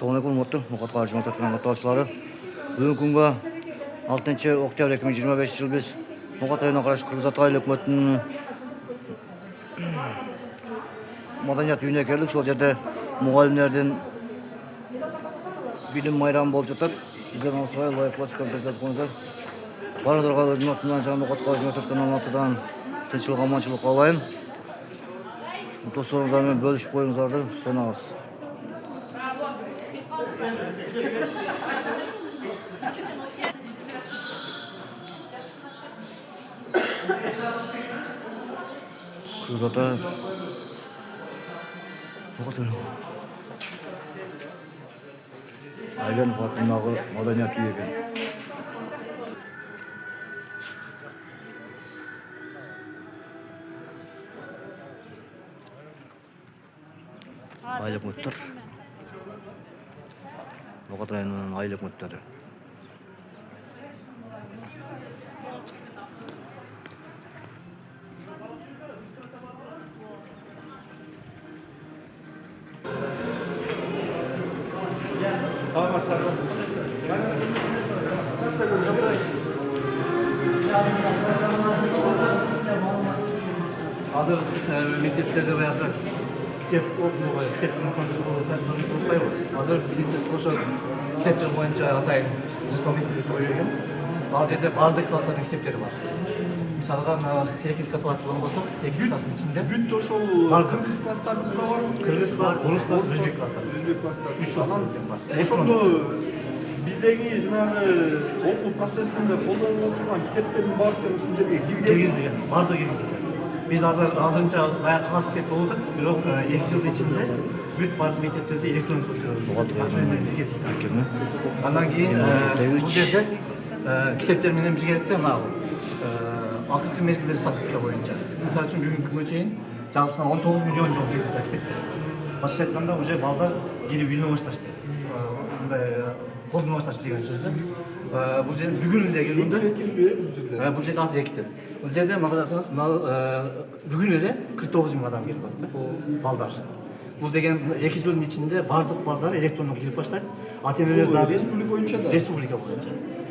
Assalamualaikum warahmatullahi wabarakatuh. Muhtaram katılımcıları. Бүгүнкү күнгө 6 октябрь 2025 жыл биз Ноғат районуна карашы Кыргыз Ата айыл өкмөтүнүн маданият үйүнө келдик. Ошол жерде мугалимдердин билим майрамы болуп жатат. Бизден осуй лайк басып көрсөтүп коюңуздар. Баардыгыга өзүмдүн атымдан жана Ноғат калажына өткөн алматыдан тынччылык аманчылык каалайм. Досторыңуздар менен бөлүшүп коюңуздарды суунабыз. Kırgız Ata ailen farkındağı madaniyat üye ekan. Айыл өкмөттөр. Ноғат районунун айыл өкмөттөрү. Hazır mekteplerde bayağı kitap okunuyor, kitap okunuyor. Hazır bilirsiniz, ошол kitaplar boyunca atayın жасалмайтын koyuyorum. Ал жерде бардык класстардын китептери бар. Мисалга, 2 класс болгон болсок, 2 класстын ичинде бүт ошол кыргыз класстардын да бар. Кыргыз бар, орус класс, өзбек класстар. Өзбек класстар. 3 класстан бар. Ошондо биздеги жанагы окуу процессинде колдонуп турган китептердин баардыгын ушул жерге киргиздиген, бардыгы киргиздиген. Biz azınca bayağı klas kitap olduk. Bирок 2 yıl içinde бүт бардык мектептерде электрондук өткөрүлөт. Андан кийин бул жерде китептер менен биргеликте мына акыркы мезгилде статистика боюнча. Мисалы үчүн бүгүнкү күнгө чейин жалпы саны 19 миллион жол китеп. Башкача айтканда уже балдар кирип үйрөнө башташты. Мындай колдоно башташты деген сөз да. Бул жерде бүгүн эле келгенде бул жерде азыр китеп. Бул жерде мага карасаңыз бүгүн эле 49 миң адам келип атты. Балдар. Бул деген 2 жылдын ичинде бардык балдар электрондук кирип баштайт. Ата-энелер дагы республика боюнча да. Республика боюнча.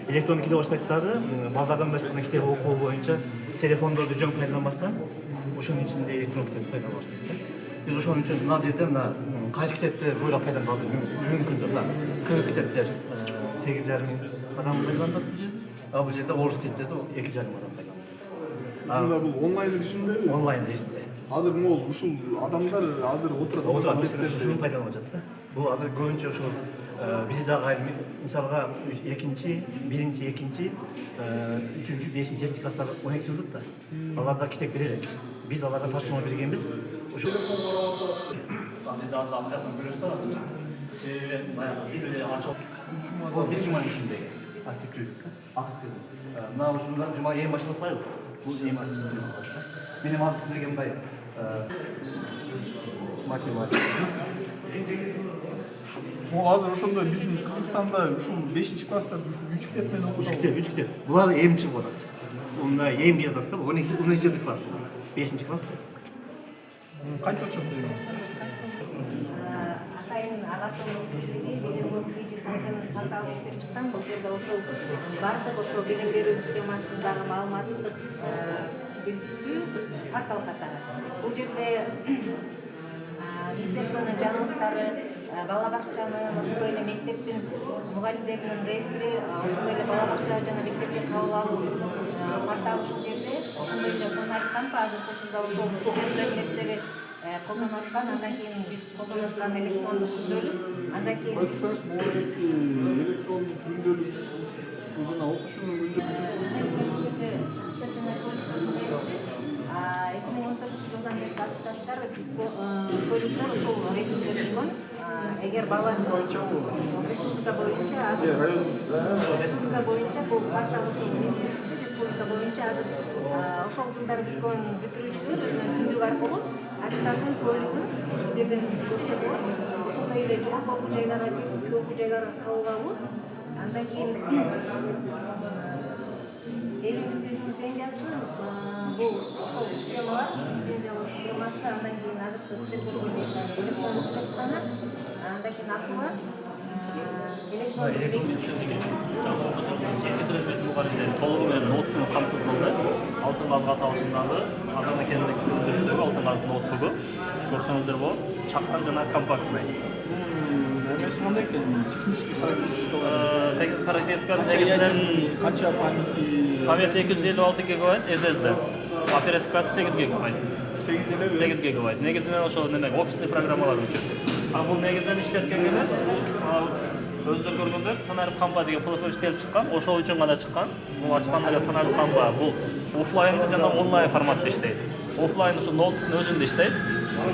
Электрондук кирип баштайт дагы балдардан башка китеп окуу боюнча телефондорду жөн пайдаланбастан ошонун ичинде электрондук китеп пайдаланбаштайт. Биз ошон үчүн мына жерде мына кайсы китепти буйруп пайдаланабыз бүгүнкү күндө мына кыргыз китептер 8,5 миң адам пайдаланат бул жерде. Бул жерде орус китептерди 2,5 миң адам пайдаланат. Бул онлайн режимдеби? Онлайн режимде. Азыр могул ушул адамдар азыр отурат. Ушуну пайдаланып жатат да. Бул азыр көбүнчө ушул биз дагы мисалга 2-1, 2, 3, 5, 7 класстар 12 жылдык да. Аларда китеп бере элек. Биз аларга тапшырма бергенбиз. Ошол азыр абдатын көрөсүз да. Себеби баягы бир ачып бир жуманын ичинде активдүүлүк. Мына ушунда жума эң башында атпайбы? Бул эң башында. Менин азыр сиздерге мындай математика. Могул азыр ошондо биздин Кыргызстанда ушул 5-класста ушул 3 китеп менен окуп 3 китеп. Булар эм чыгып атат. Мындай эм келип атат да. 12 класс бул. 5-класс. Кантип чыгып деген? Атайын агатылыгы педагог критикасын порталы иштеп чыккан. Бул жерде ошол бардык ошол билим берүү системасындагы маалыматтык билдирүү портал катары. Бул жерде министерствонун жаңылыктары, бала бакчанын, ошондой эле мектептин мугалимдеринин реестри, ошондой эле бала бакча жана мектепке кабыл алуу порталы ушул жерде. Ошондой эле сону айтканбы, азыр ушунда ошол студенттери колдонуп аткан, андан кийин биз колдонуп аткан электрондук күндөлүк, андан кийин электрондук күндөлүк жана окуушунун күндөлүгү 2014 жылдан бери аттестаттар, көлүктөр ошол реестрге түшкөн. Эгер бала республика боюнча бул портал ошол республика боюнча азыр ошол жылдары бүткөн бүтүрүүчүлөр өзүнүн түндүк аркылуу аттестаттын көлүгүн ошол жерден көрсө болот. Ошондой эле жогорку окуу жайларга, кесиптик окуу жайларга кабыл алуу. Андан кийин элүү стипендиясы бул ошол системалар, лицензиялоо системасы, андан кийин азыркы сиздер көргөн электрондук китепкана, андан кийин акылы толугу менен ноуттун камсыз кылды. Алтын газга аталышындагы адам экендик өндүрүштөгү алтын газ ноутбугу. Көрсөңүздөр болот. Чакан жана компактный. Немesi кандай экен? Технический характеристикалары. Teknik karakteristikası negizинен Канча памяти? памяти 256 гигабайт, SSD. Оперативкасы 8 гигабайт. 8 гигабайт. Негизинен ошол неме офисный программалар үчүн. Бул негизинен иштеткен эмес. Өздөрү көргөндөр Санарип Кампа деген платформа иштелип чыккан. Ошол үчүн гана чыккан. Бул ачканда эле Санарип Кампа бул офлайн жана онлайн форматта иштейт. Офлайн ушу ноуттун өзүндө иштейт.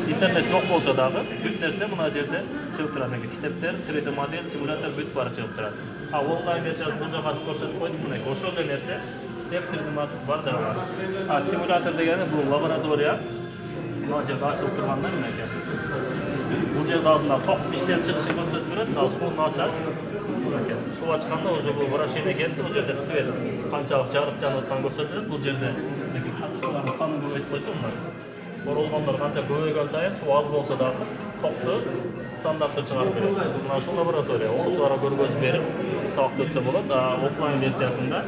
Интернет жок болсо дагы бүт нерсе мына жерде чыгып турат. Китептер, 3D модель, симулятор бүт баары чыгып турат. Онлайн версиясын бул жака көрсөтүп койдук. Мына ошол эле нерсе китеп 3D модель бар дагы бар. Симулятор дегени бул лаборатория. Мына жерде ачылып тургандар мынакей. Бул жерде азында ток иштеп чыгышын көрсөтүп турат. Сууну ачат. Суу ачканда уже бул вращение кетти. Бул жерде свет канчалык жарык жанып атканын көрсөтүп, бул жерде катышуулардын санын көбөйтүп койсо мына оролгондор канча көбөйгөн сайын суу аз болсо дагы токту стандарттуу чыгарып берет. Мына ушул лаборатория окуучуларга көргөзүп берип сабакты өтсө болот. Офлайн версиясында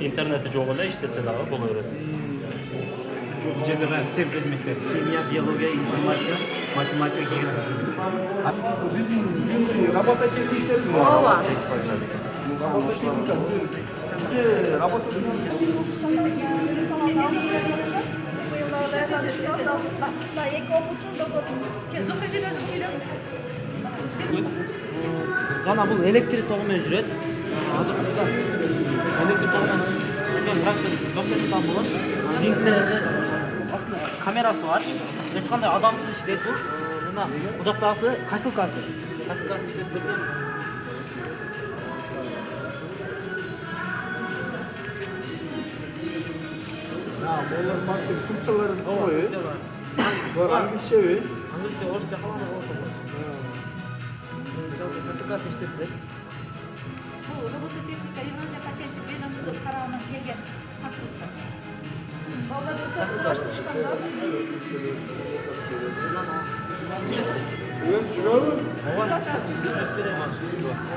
интернети жок эле иштетсе дагы боло берет. Bu жерде ben STEM предметтер, химия, биология, информатика, математика, география. Биздин робототехниктер. Ооба. Робототехника. Бизде робототехника. Жана бул электр тогу менен жүрөт. Азыр кыска электр тогу менен жүргөн трактор жок болот. Рингтерде aslında kamerası var. Hiç kандай adamsız işleyip bu. Buna uzaktası kasılkası. Kasılkası işleyip dursun. Ya bunlar farklı Türkçelerin doğru. Bu hangi şey? Anglisçe, Rusça falan olsa bu. Kasılkası işletsek. Bu robototexnika Евразия патенттик ведомствосы карабынан келген конструкция. Өз жүрөбү?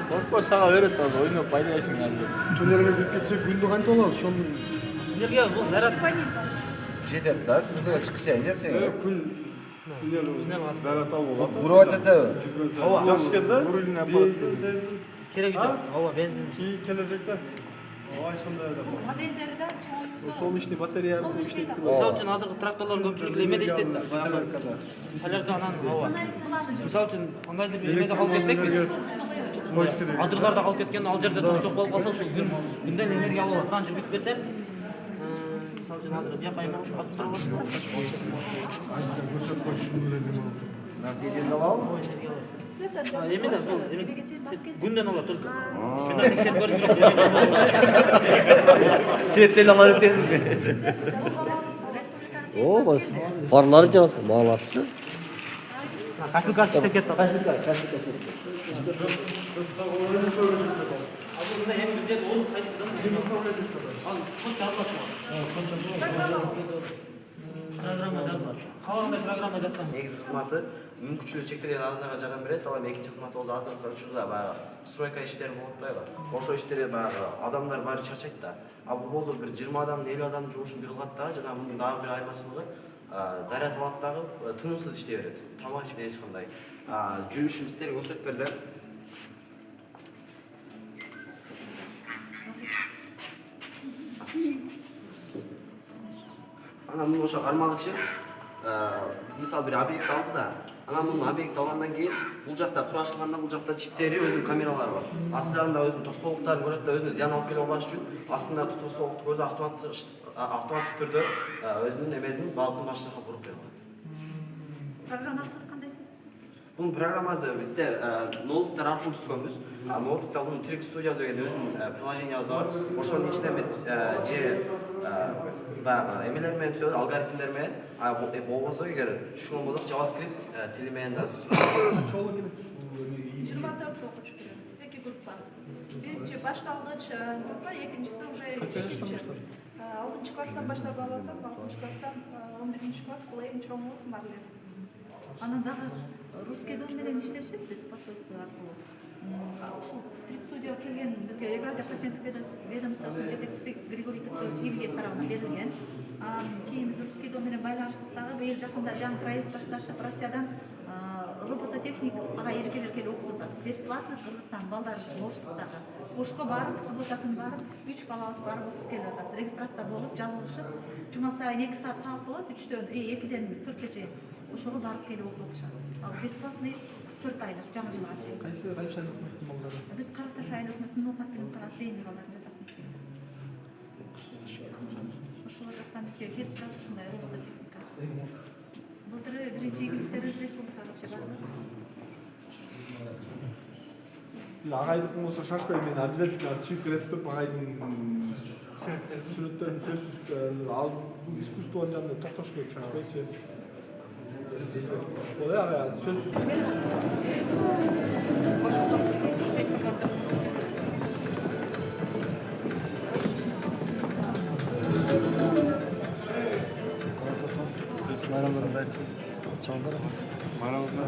Коркпо сага берет азыр ойноп байлайсың азыр. Tünele girip gitse günde kanka olur. Şu an Nereye bu zarat жетет да, күндө чыкчайын жасаң. Күн зарат алып алат. Бурат эте. Жакшы экен да? Рулин аппарат. kerek yok. Hava benzin. Кийин кележекте. Ой, сондай да. Модельдерде Солнечный батарея аркылуу иштейт. Misal için hazır traktörler köpçülük lemede işledi. Соляркада. Солярка анан hava. Misal için аңгайды bir lemede kalıp ketsek biz. Адырларда калып кеткен ал жерде тош жок болуп калса ушул күндөн энергия алып аткан жүрүп берсе мисалы үчүн азыр бияка аймак катып туруп azıcık görsek koy şunu bile deme oldu. Nasıl yedin alalım? эми да бул күндөн алат только мындан текшерип көрүп Светтен алар өтесиңби? О, бас. Фарлары жок, молодцы. касылка иштеп кетти программа жазсаң негизги кызматы мүмкүнчүлүгү чектелген адамдарга жардам берет. Ал эми экинчи кызматы болду азыркы учурда баягы стройка иштери болуп атпайбы? Ошол иштерге баягы адамдар баары чарчайт да. А бул болсо бир 20 адам, 50 адамдын жумушун бир кылат да, жана мунун дагы бир айырмачылыгы заряд алат дагы тынымсыз иштей берет. Тамак ичпей эч кандай. Жүрүшүн силерге көрсөтүп берди. Ана муну ошо кармагычы мисалы бир объект алды да, анан мунун объект алгандан кийин бул жакта курашылганда бул жакта чиптери өзүнүн камералары бар. Асты жагында өзүнүн тоскоолуктарын көрөт да, өзүнө зыян алып келе албаш үчүн астында тоскоолукту көзү автоматтык түрдө өзүнүн эмесин балыктын баш жака буруп берет. программасы кандай? Bunun programmасы бизде ноутбуктар аркылуу түзгөнбүз. Ноутбукта бунун Trick Studio деген өзүнүн приложениясы бар. Ошонун ичинен биз же баягы эмелер менен түзөбүз, алгоритмдер менен. Болбосо эгер түшүнгөн болсок JavaScript тили менен да түзөбүз. 24 окуучу келет. Эки группа. Биринчи башталгыч группа, экинчиси уже алтынчы класстан баштап алып атам, алтынчы класстан 11 класс, бул эң чоңу смартлер. Анан дагы Русский дом менен иштешет биз посольство аркылуу. Ушул тилик студияга келген бизге Евразия патенттик ведомствосунун жетекчиси Григорий Петрович Ивлеев тарабынан берилген. Кийин биз Русский дом менен байланыштык дагы быйыл жакында жаңы проект башташып Россиядан робототехник ага эжекелер келип окутууда. Бесплатно Кыргызстан балдары үчүн Оштуктагы. Ошко барып, суббота күнү барып, 3 балабыз барып окуп келип атат. Регистрация болуп, жазылышып, жума сайын 2 саат сабак болот, 2ден 4ке чейин. Ошого барып келип окуп атышат. Ал бесплатный 4 айлык жаңы жылга чейин. Кайсы өкмөттүн балдары? Биз Караташ айыл өкмөтүнүн Ноқат эмканасы дейинги балдарын жатат мектеп. Ошолор жактан бизге келип турат ушундай робототехника. Былтыр биринчи игиликтерибиз республикага чыгарды. Агайдыкын болсо шашпай мен обязательно чип кереп туруп агайдын сүрөттөрүн сөзсүз ал искусствонун жанында токтош керек шашпайчы. Ой ага сөзсүз. Bayramlarında çaldırma. Bayramda